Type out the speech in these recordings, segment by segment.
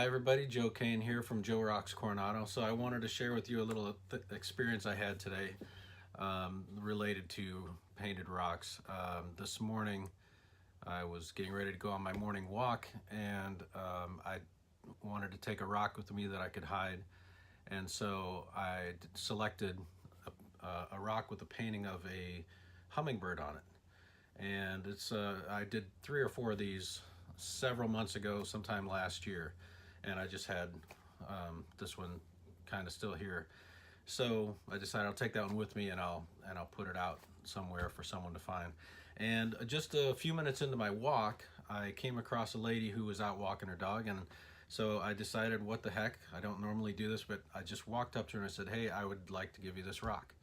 Hi everybody, Joe Kane here from Joe Rocks Coronado. So I wanted to share with you a little experience I had today related to painted rocks. This morning I was getting ready to go on my morning walk, and I wanted to take a rock with me that I could hide. And so I selected a rock with a painting of a hummingbird on it. And I did 3 or 4 of these several months ago, sometime last year, and I just had this one kind of still here. So I decided I'll take that one with me, and I'll put it out somewhere for someone to find. And just a few minutes into my walk, I came across a lady who was out walking her dog, and so I decided, what the heck, I don't normally do this, but I just walked up to her and I said, "Hey, I would like to give you this rock."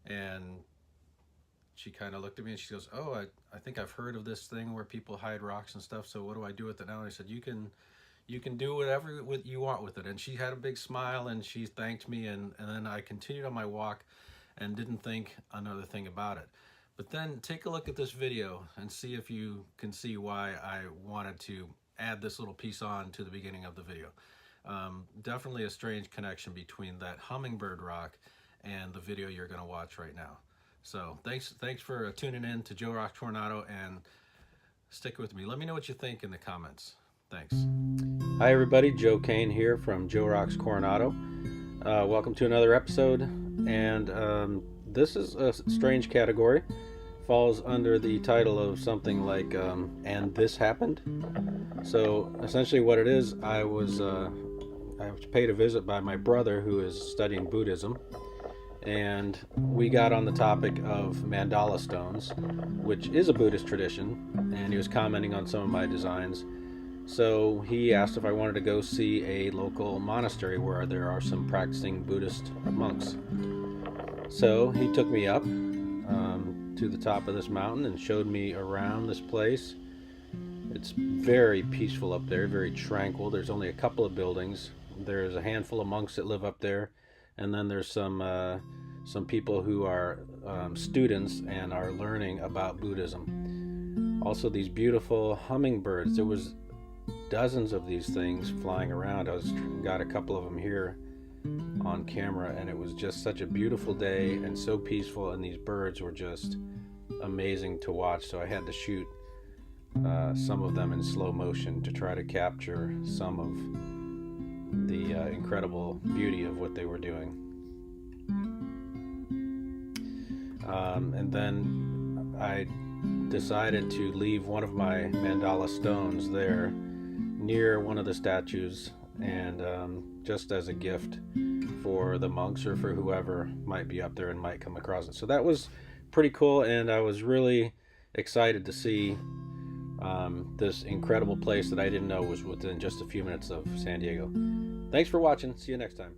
And she kind of looked at me and she goes, "Oh, I think I've heard of this thing where people hide rocks and stuff, so what do I do with it now?" And I said, you can do whatever you want with it." And she had a big smile and she thanked me, and then I continued on my walk and didn't think another thing about it. But then take a look at this video and see if you can see why I wanted to add this little piece on to the beginning of the video. Definitely a strange connection between that hummingbird rock and the video you're going to watch right now. So thanks for tuning in to Joe Rocks Coronado, and stick with me. Let me know what you think in the comments. Thanks. Hi everybody, Joe Kane here from Joe Rocks Coronado. Welcome to another episode, and this is a strange category. Falls under the title of something like "And This Happened." So essentially what it is, I was paid a visit by my brother who is studying Buddhism, and we got on the topic of mandala stones, which is a Buddhist tradition, and he was commenting on some of my designs. So he asked if I wanted to go see a local monastery where there are some practicing Buddhist monks. So he took me up to the top of this mountain and showed me around this place. It's very peaceful up there, very tranquil. There's only a couple of buildings. There's a handful of monks that live up there, and then there's some people who are students and are learning about Buddhism. Also, these beautiful hummingbirds. There was dozens of these things flying around. Got a couple of them here on camera, and it was just such a beautiful day and so peaceful, and these birds were just amazing to watch. So I had to shoot some of them in slow motion to try to capture some of the incredible beauty of what they were doing. And then I decided to leave one of my mandala stones there near one of the statues, and just as a gift for the monks or for whoever might be up there and might come across it. So that was pretty cool, and I was really excited to see this incredible place that I didn't know was within just a few minutes of San Diego. Thanks for watching. See you next time.